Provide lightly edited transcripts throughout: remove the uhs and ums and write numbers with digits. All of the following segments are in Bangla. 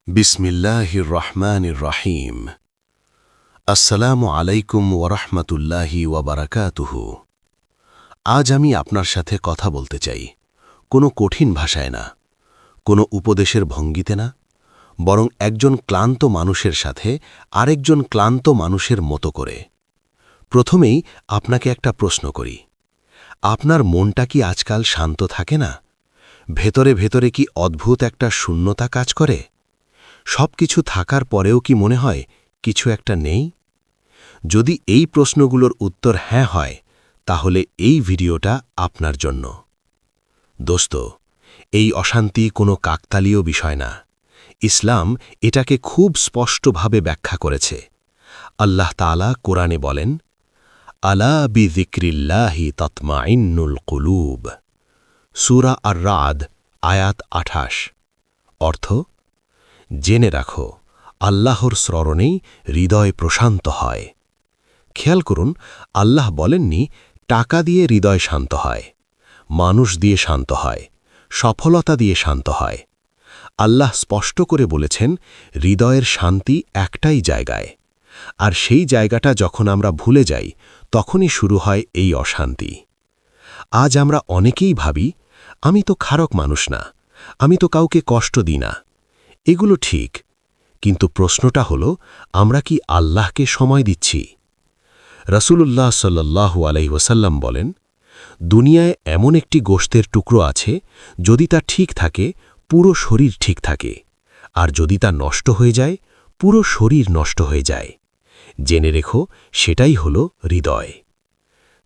বিসমিল্লাহির রহমানির রহিম। আসসালামু আলাইকুম ওয়ারহমতুল্লাহি ওয়াবারাকাতুহু। আজ আমি আপনার সাথে কথা বলতে চাই, কোনো কঠিন ভাষায় না, কোনো উপদেশের ভঙ্গিতে না, বরং একজন ক্লান্ত মানুষের সাথে আরেকজন ক্লান্ত মানুষের মতো করে। প্রথমেই আপনাকে একটা প্রশ্ন করি, আপনার মনটা কি আজকাল শান্ত থাকে না? ভেতরে ভেতরে কি অদ্ভুত একটা শূন্যতা কাজ করে? সবকিছু থাকার পরেও কি মনে হয় কিছু একটা নেই? যদি এই প্রশ্নগুলোর উত্তর হ্যাঁ হয়, তাহলে এই ভিডিওটা আপনার জন্য। দোস্ত, এই অশান্তি কোনো কাকতালীয় বিষয় না। ইসলাম এটাকে খুব স্পষ্টভাবে ব্যাখ্যা করেছে। আল্লাহ তাআলা কোরআনে বলেন, আলা বিযিক্রিল্লাহি তাতমাইন্নুল কুলুব। সূরা আর-রাদ আয়াত ২৮। অর্থ, জেনে রাখো, আল্লাহর স্মরণেই হৃদয় প্রশান্ত হয়। খেয়াল করুন, আল্লাহ বলেননি টাকা দিয়ে হৃদয় শান্ত হয়, মানুষ দিয়ে শান্ত হয়, সফলতা দিয়ে শান্ত হয়। আল্লাহ স্পষ্ট করে বলেছেন হৃদয়ের শান্তি একটাই জায়গায়, আর সেই জায়গাটা যখন আমরা ভুলে যাই তখনই শুরু হয় এই অশান্তি। আজ আমরা অনেকেই ভাবি, আমি তো খারাপ মানুষ না, আমি তো কাউকে কষ্ট দিই না। এগুলো ঠিক, কিন্তু প্রশ্নটা হলো, আমরা কি আল্লাহকে সময় দিচ্ছি? রাসূলুল্লাহ সাল্লাল্লাহু আলাইহি ওয়াসাল্লাম বলেন, দুনিয়ায় এমন একটি গোশতের টুকরো আছে, যদি তা ঠিক থাকে পুরো শরীর ঠিক থাকে, আর যদি তা নষ্ট হয়ে যায় পুরো শরীর নষ্ট হয়ে যায়। জেনে রেখো, সেটাই হলো হৃদয়।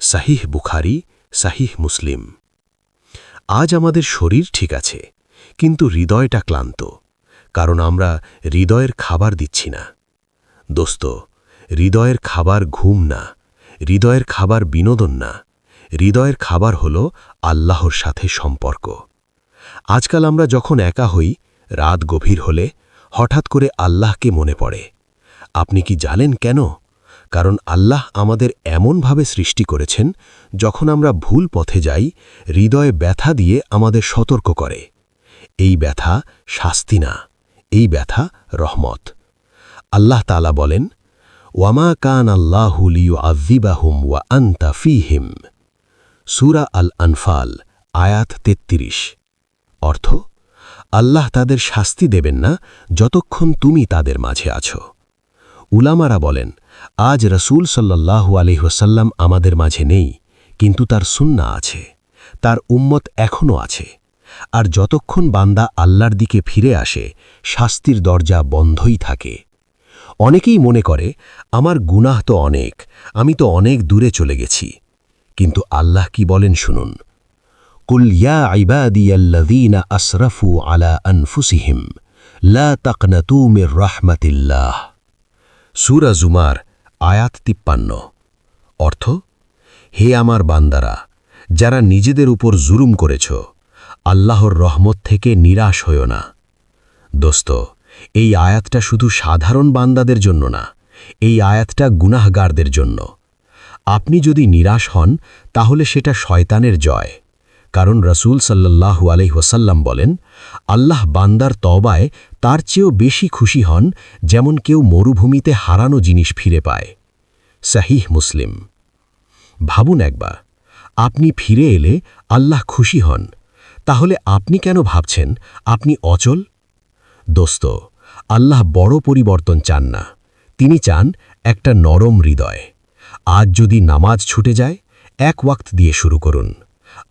সাহিহ বুখারী, সাহিহ মুসলিম। আজ আমাদের শরীর ঠিক আছে, কিন্তু হৃদয়টা ক্লান্ত, কারণ আমরা হৃদয়ের খাবার দিচ্ছি না। দোস্ত, হৃদয়ের খাবার ঘুম না, হৃদয়ের খাবার বিনোদন না, হৃদয়ের খাবার হল আল্লাহর সাথে সম্পর্ক। আজকাল আমরা যখন একা হই, রাত গভীর হলে হঠাৎ করে আল্লাহকে মনে পড়ে। আপনি কি জানেন কেন? কারণ আল্লাহ আমাদের এমনভাবে সৃষ্টি করেছেন, যখন আমরা ভুল পথে যাই, হৃদয়ে ব্যথা দিয়ে আমাদের সতর্ক করে। এই ব্যথা শাস্তি না, এই ব্যথা রহমত। আল্লাহ তাআলা বলেন, ওয়ামা কান আল্লাহু লিয়ুআযিবাহুম ওয়া আনতা ফীহিম। সূরা আল-আনফাল আয়াত ৩৩। অর্থ, আল্লাহ তাদের শাস্তি দেবেন না যতক্ষণ তুমি তাদের মাঝে আছো। উলামারা বলেন, আজ রাসূল সাল্লাল্লাহু আলাইহি ওয়াসাল্লাম আমাদের মাঝে নেই, কিন্তু তার সুন্নাহ আছে, তার উম্মত এখনও আছে। আর যতক্ষণ বান্দা আল্লাহর দিকে ফিরে আসে, শাস্তির দরজা বন্ধই থাকে। অনেকেই মনে করে, আমার গুনাহ তো অনেক, আমি তো অনেক দূরে চলে গেছি। কিন্তু আল্লাহ কি বলেন শুনুন, কুল ইয়া ইবাদিয়াল্লাযীনা আসরাফু আলা আনফুসিহিম লা তাকনাতু মির রাহমাতিল্লাহ। সূরা জুমার আয়াত ৫৩। অর্থ, হে আমার বান্দারা, যারা নিজেদের উপর জুলুম করেছ, আল্লাহর রহমত থেকে নিরাশ হয়ো না। দোস্ত, এই আয়াতটা শুধু সাধারণ বান্দাদের জন্য না, এই আয়াতটা গুনাহগারদের জন্য। আপনি যদি নিরাশ হন, তাহলে সেটা শয়তানের জয়। কারণ রাসূল সাল্লাল্লাহু আলাইহি ওয়াসাল্লাম বলেন, আল্লাহ বান্দার তওবায় তার চেয়েও বেশি খুশি হন, যেমন কেউ মরুভূমিতে হারানো জিনিস ফিরে পায়। সাহিহ মুসলিম। ভাবুন একবার, আপনি ফিরে এলে আল্লাহ খুশি হন, তাহলে আপনি কেন ভাবছেন আপনি অচল? দোস্ত, আল্লাহ বড় পরিবর্তন চান না, তিনি চান একটা নরম হৃদয়। আজ যদি নামাজ ছুটে যায়, এক ওয়াক্ত দিয়ে শুরু করুন।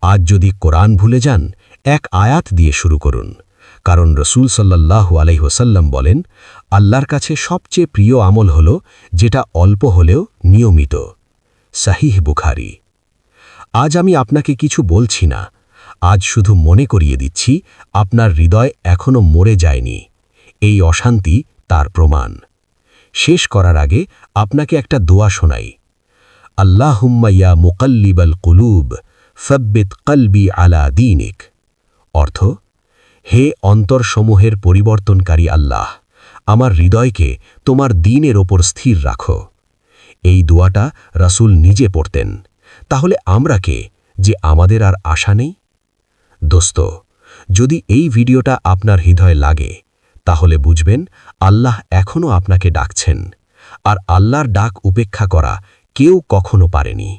আজ যদি কোরআন ভুলে যান, এক আয়াত দিয়ে শুরু করুন। কারণ রাসূল সাল্লাল্লাহু আলাইহি ওয়াসাল্লাম বলেন, আল্লাহর কাছে সবচেয়ে প্রিয় আমল হল যেটা অল্প হলেও নিয়মিত। সাহিহ বুখারী। আজ আমি আপনাকে কিছু বলছি না, আজ শুধু মনে করিয়ে দিচ্ছি, আপনার হৃদয় এখনো মরে যায়নি। এই অশান্তি তার প্রমাণ। শেষ করার আগে আপনাকে একটা দোয়া শোনাই। আল্লাহুম্মা ইয়া মুকাল্লিবাল কুলুব সাব্বিত কলবি আলা দীনিক। অর্থ, হে অন্তরসমূহের পরিবর্তনকারী আল্লাহ, আমার হৃদয়কে তোমার দ্বীনের ওপর স্থির রাখো। এই দোয়াটা রাসূল নিজে পড়তেন, তাহলে আমরা কে, যে আমাদের আর আশা নেই? দোস্ত, যদি এই ভিডিওটা আপনার হৃদয়ে লাগে, তাহলে বুঝবেন আল্লাহ এখনও আপনাকে ডাকছেন, আর আল্লাহর ডাক উপেক্ষা করা কেউ কখনো পারেনি।